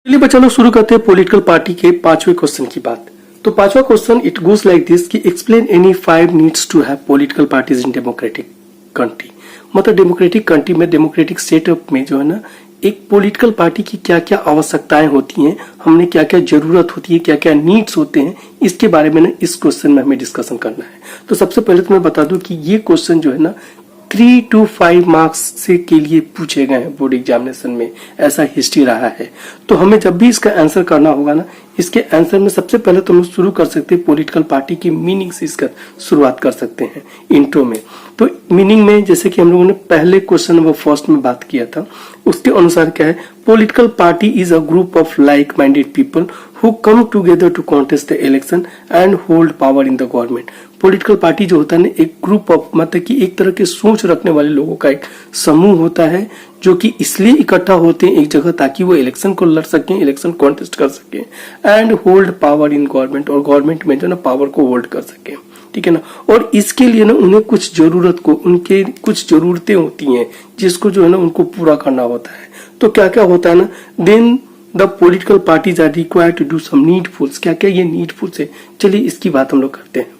चलिए बच्चा लोग शुरू करते हैं पॉलिटिकल पार्टी के पांचवें क्वेश्चन की बात। तो पांचवा question it goes like this कि explain any 5 needs to have political parties in democratic country. मतलब डेमोक्रेटिक कंट्री में, डेमोक्रेटिक सेटअप में जो है ना, एक पॉलिटिकल पार्टी की क्या क्या आवश्यकताएं होती हैं, हमने क्या क्या जरूरत होती है, क्या क्या नीड्स होते हैं, इसके बारे में ना इस क्वेश्चन में हमें डिस्कशन करना है। तो सबसे पहले तो मैं बता दूं कि ये क्वेश्चन जो है ना 3 to 5 मार्क्स से के लिए पूछे गए हैं बोर्ड एग्जामिनेशन में, ऐसा हिस्ट्री रहा है। तो हमें जब भी इसका आंसर करना होगा ना, इसके आंसर में सबसे पहले तो हम शुरू कर सकते हैं पॉलिटिकल पार्टी की मीनिंग से इसका शुरुआत कर सकते हैं इंट्रो में। तो मीनिंग में जैसे कि हम लोगों ने पहले क्वेश्चन नंबर फर्स्ट में बात किया था, उसके अनुसार क्या है, political party is a group of like minded people who come together to contest the election and hold power in the government. Political party जो होता है ना, एक ग्रुप ऑफ, मतलब कि एक तरह के सोच रखने वाले लोगों का एक समूह होता है, जो कि इसलिए इकट्ठा होते हैं एक जगह ताकि वो इलेक्शन को लड़ सकें, इलेक्शन कॉन्टेस्ट कर सकें and hold power in government, और गवर्नमेंट में जो ना पावर को होल्ड कर सकें, ठीक है ना। और इसके लिए ना उन्हें कुछ जरूरत को, उनके कुछ जरूरतें होती हैं जिसको जो है ना उनको पूरा करना होता है। तो क्या क्या होता है ना, then the political parties are required to do some needfuls. क्या क्या ये नीडफुल्स है, चलिए इसकी बात हम लोग करते हैं।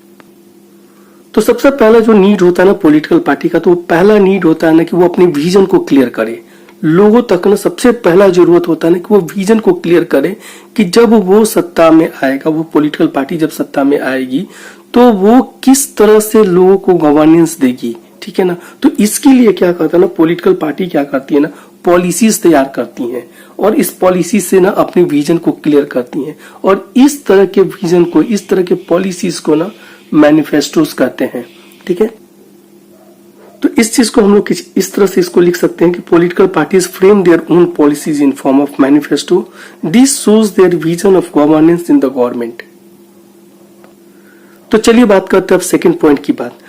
तो सबसे पहला जो नीड होता है ना पॉलिटिकल पार्टी का, तो वो पहला नीड होता है ना कि वो अपने विजन को क्लियर करे। लोगों तक ना सबसे पहला जरूरत होता है ना कि वो विजन को क्लियर करे कि जब वो सत्ता में आएगा, वो पॉलिटिकल पार्टी जब सत्ता में आएगी तो वो किस तरह से लोगों को गवर्नेंस देगी, ठीक है ना। तो इसके लिए क्या करता है ना, पॉलिटिकल पार्टी क्या करती है ना, पॉलिसीज तैयार करती हैं और इस पॉलिसी से ना अपने विजन को क्लियर करती हैं, और इस तरह के विजन को, इस तरह के पॉलिसीज को ना मैनिफेस्टोस कहते हैं, ठीक है। तो इस चीज को हम लोग इस तरह से इसको लिख सकते हैं कि political parties frame their own policies in form of manifesto, this shows their vision of governance in the government. तो चलिए बात करते हैं अब सेकंड पॉइंट की बात।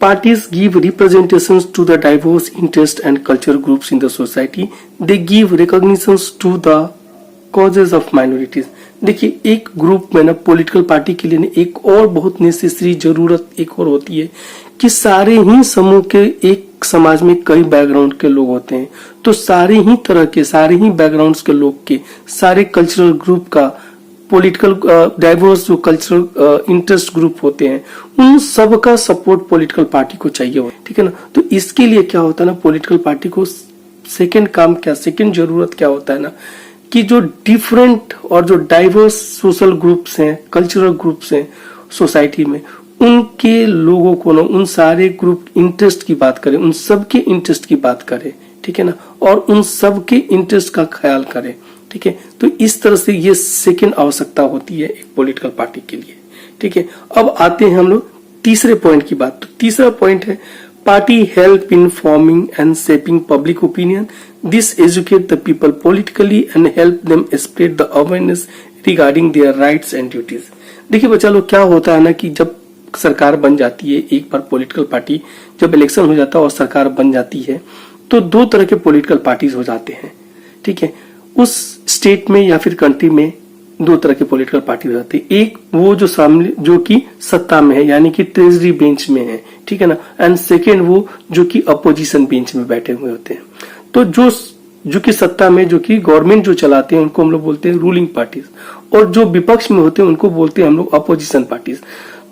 Parties give representations to the diverse interest and cultural groups in the society. They give recognitions to the causes of minorities. देखिए एक ग्रुप में ना, पॉलिटिकल पार्टी के लिए ना एक और बहुत नेसेसरी जरूरत एक और होती है कि सारे ही समूह के, एक समाज में कई बैकग्राउंड के लोग होते हैं, तो सारे ही तरह के, सारे ही बैकग्राउंड्स के लोग के, सारे कल्चरल ग्रुप का, पॉलिटिकल डाइवर्स जो कल्चरल इंटरेस्ट ग्रुप होते हैं, उन सब का सपोर्ट पॉलिटिकल पार्टी को चाहिए हो, ठीक है ना। तो इसके लिए क्या होता है ना, पॉलिटिकल पार्टी को सेकंड काम क्या, सेकंड जरूरत क्या होता है ना, कि जो डिफरेंट और जो डाइवर्स सोशल ग्रुप्स हैं, कल्चरल ग्रुप्स हैं सोसाइटी में, उनके लोगों को ना, उन सारे ग्रुप इंटरेस्ट की बात करें, उन सबके इंटरेस्ट की बात करें, ठीक है ना, और उन सबके इंटरेस्ट का ख्याल करें, ठीक है। तो इस तरह से ये सेकंड आवश्यकता होती है एक पॉलिटिकल पार्टी के लिए, ठीक है। अब आते हैं हम लोग तीसरे पॉइंट की बात। तो तीसरा पॉइंट है party help in forming and shaping public opinion, this educate the people politically and help them spread the awareness regarding their rights and duties. देखिए बच्चा लोग, क्या होता है ना कि जब सरकार बन जाती है, एक बार पॉलिटिकल पार्टी जब इलेक्शन हो जाता है और सरकार बन जाती है, तो दो तरह के पॉलिटिकल पार्टीज हो जाते हैं, ठीक है। उस स्टेट में या फिर कंट्री में दो तरह के पॉलिटिकल पार्टी हो जाती है। एक वो जो सामने, जो कि सत्ता में है, यानी कि ट्रेजरी बेंच में है, ठीक है ना, एंड सेकेंड वो जो कि अपोजिशन बेंच में बैठे हुए होते हैं। तो जो कि सत्ता में, जो कि गवर्नमेंट जो चलाते हैं, उनको हम लोग बोलते हैं रूलिंग पार्टीज, और जो विपक्ष में होते हैं उनको बोलते हैं हम लोग अपोजिशन पार्टीज।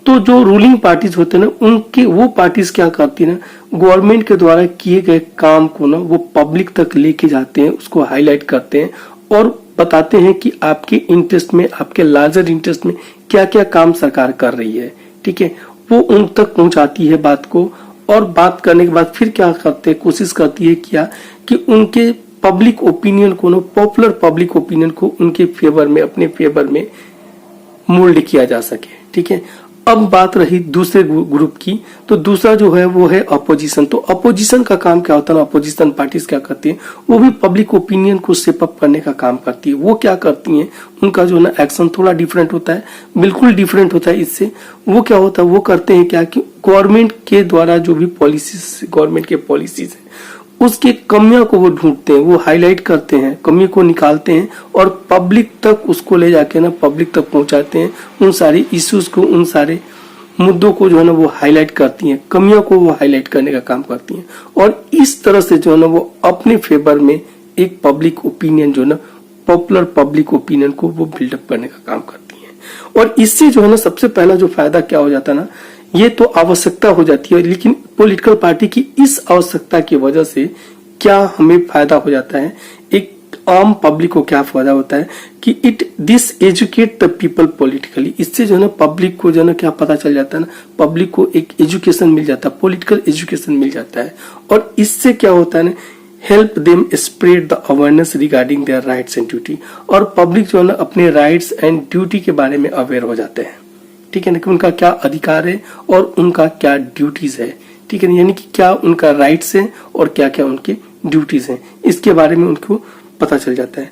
तो जो रूलिंग पार्टीज होते हैं ना, उनके वो पार्टीज क्या करती है ना, गवर्नमेंट के द्वारा किए गए काम को ना वो पब्लिक तक लेके जाते हैं, उसको हाईलाइट करते हैं और बताते हैं कि आपके इंटरेस्ट में, आपके लार्जर इंटरेस्ट में क्या क्या काम सरकार कर रही है, ठीक है। वो उन तक पहुंचाती है बात को, और बात करने के बाद फिर क्या करते हैं, कोशिश करती है क्या कि उनके पब्लिक ओपिनियन को ना, पॉपुलर पब्लिक ओपिनियन को उनके फेवर में, अपने फेवर में मोल्ड किया जा सके, ठीक है। अब बात रही दूसरे ग्रुप की, तो दूसरा जो है वो है अपोजिशन। तो अपोजिशन का काम क्या होता है ना, अपोजिशन पार्टीज क्या करती है, वो भी पब्लिक ओपिनियन को शेप अप करने का काम करती है। वो क्या करती हैं, उनका जो ना एक्शन थोड़ा डिफरेंट होता है, बिल्कुल डिफरेंट होता है इससे। वो क्या होता है, वो करते हैं क्या कि गवर्नमेंट के द्वारा जो भी पॉलिसीज, गवर्नमेंट के पॉलिसीज है, उसके कमियों को वो ढूंढते हैं, वो हाईलाइट करते हैं, कमी को निकालते हैं और पब्लिक तक उसको ले जाके ना, पब्लिक तक पहुंचाते हैं। उन सारे इश्यूज को, उन सारे मुद्दों को जो है ना वो हाईलाइट करती हैं, कमियों को वो हाईलाइट करने का काम करती हैं, और इस तरह से जो है ना वो अपने फेवर में एक पब्लिक ओपिनियन जो है ना पॉपुलर पब्लिक ओपिनियन को वो बिल्डअप करने का काम करती हैं। और इससे जो है ना सबसे पहला जो फायदा क्या हो जाता है ना, ये तो आवश्यकता हो जाती है, लेकिन पॉलिटिकल पार्टी की इस आवश्यकता की वजह से क्या हमें फायदा हो जाता है, एक आम पब्लिक को क्या फायदा होता है कि it this educate the people politically. इससे जो है ना पब्लिक को जो है ना क्या पता चल जाता है ना, पब्लिक को एक एजुकेशन मिल जाता है, पॉलिटिकल एजुकेशन मिल जाता है। और इससे क्या होता है ना, help them spread the awareness regarding their rights and duty. और पब्लिक जो है ना अपने राइट्स एंड ड्यूटी के बारे में अवेयर हो जाते हैं, ठीक है ना, कि उनका क्या अधिकार है और उनका क्या ड्यूटीज है, ठीक है ना, यानी कि क्या उनका राइट्स है और क्या क्या उनके ड्यूटीज हैं, इसके बारे में उनको पता चल जाता है।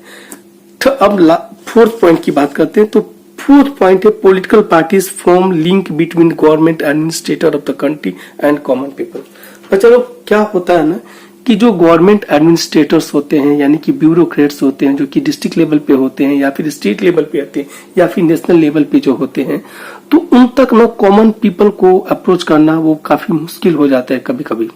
तो अब फोर्थ पॉइंट की बात करते हैं। तो फोर्थ पॉइंट है political parties form link between government administrator of the country and common people. तो चलो क्या होता है ना कि जो गवर्नमेंट एडमिनिस्ट्रेटर्स होते हैं यानी कि ब्यूरोक्रेट्स होते हैं, जो कि डिस्ट्रिक्ट लेवल पे होते हैं या फिर स्टेट लेवल पे होते हैं या फिर नेशनल लेवल पे जो होते हैं, तो उन तक ना कॉमन पीपल को अप्रोच करना वो काफी मुश्किल हो जाता है कभी कभी।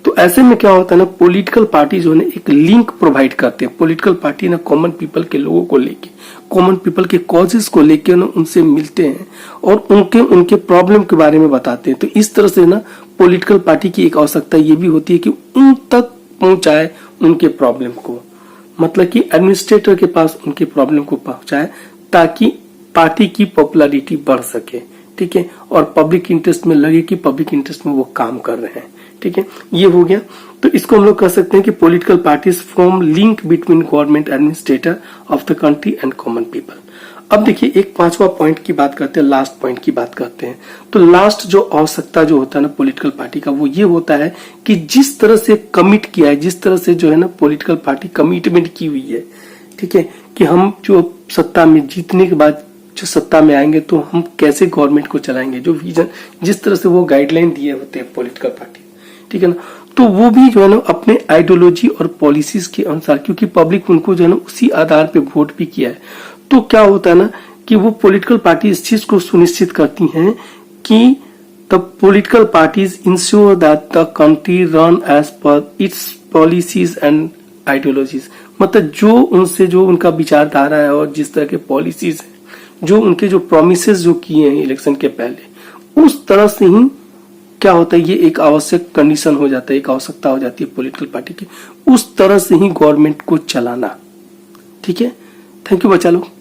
तो ऐसे में क्या होता है ना, पॉलिटिकल पार्टी जो है ना एक लिंक प्रोवाइड करते हैं। पॉलिटिकल पार्टी ना कॉमन पीपल के लोगों को लेके, कॉमन पीपल के कॉजेस को लेके ना उनसे मिलते हैं और उनके प्रॉब्लम के बारे में बताते हैं। तो इस तरह से ना पॉलिटिकल पार्टी की एक आवश्यकता ये भी होती है कि उन तक पहुंचाए उनके प्रॉब्लम को, मतलब कि एडमिनिस्ट्रेटर के पास उनके प्रॉब्लम को पहुंचाए ताकि पार्टी की पॉपुलैरिटी बढ़ सके, ठीक है, और पब्लिक इंटरेस्ट में लगे कि पब्लिक इंटरेस्ट में वो काम कर रहे हैं, ठीक है, ये हो गया। तो इसको हम लोग कह सकते हैं कि political parties form link between government administrator of the country and common people. अब देखिए एक पांचवा पॉइंट की बात करते हैं, लास्ट पॉइंट की बात करते हैं। तो लास्ट जो आवश्यकता जो होता है ना पॉलिटिकल पार्टी का, वो ये होता है कि जिस तरह से कमिट किया है, जिस तरह से जो है ना पॉलिटिकल पार्टी कमिटमेंट की हुई है, ठीक है, कि हम जो सत्ता में जीतने के बाद जो सत्ता में आएंगे तो हम कैसे गवर्नमेंट को चलाएंगे, जो विजन जिस तरह से वो गाइडलाइन दिए होते हैं पॉलिटिकल पार्टी, ठीक है ना, तो वो भी जो है ना अपने आइडियोलॉजी और पॉलिसीज के अनुसार, क्योंकि पब्लिक उनको जो है ना उसी आधार पे वोट भी किया है, तो क्या होता है ना कि वो पॉलिटिकल पार्टी इस चीज को सुनिश्चित करती हैं कि the political parties ensure that the country run as per its policies and ideologies. मतलब जो उनसे जो उनका विचारधारा है और जिस तरह के पॉलिसीज है, जो उनके जो प्रोमिसेस जो किए हैं इलेक्शन के पहले, उस तरह से ही क्या होता है, ये एक आवश्यक कंडीशन हो जाता है, एक आवश्यकता हो जाती है पॉलिटिकल पार्टी की, उस तरह से ही गवर्नमेंट को चलाना, ठीक है। थैंक यू बच्चा लोग।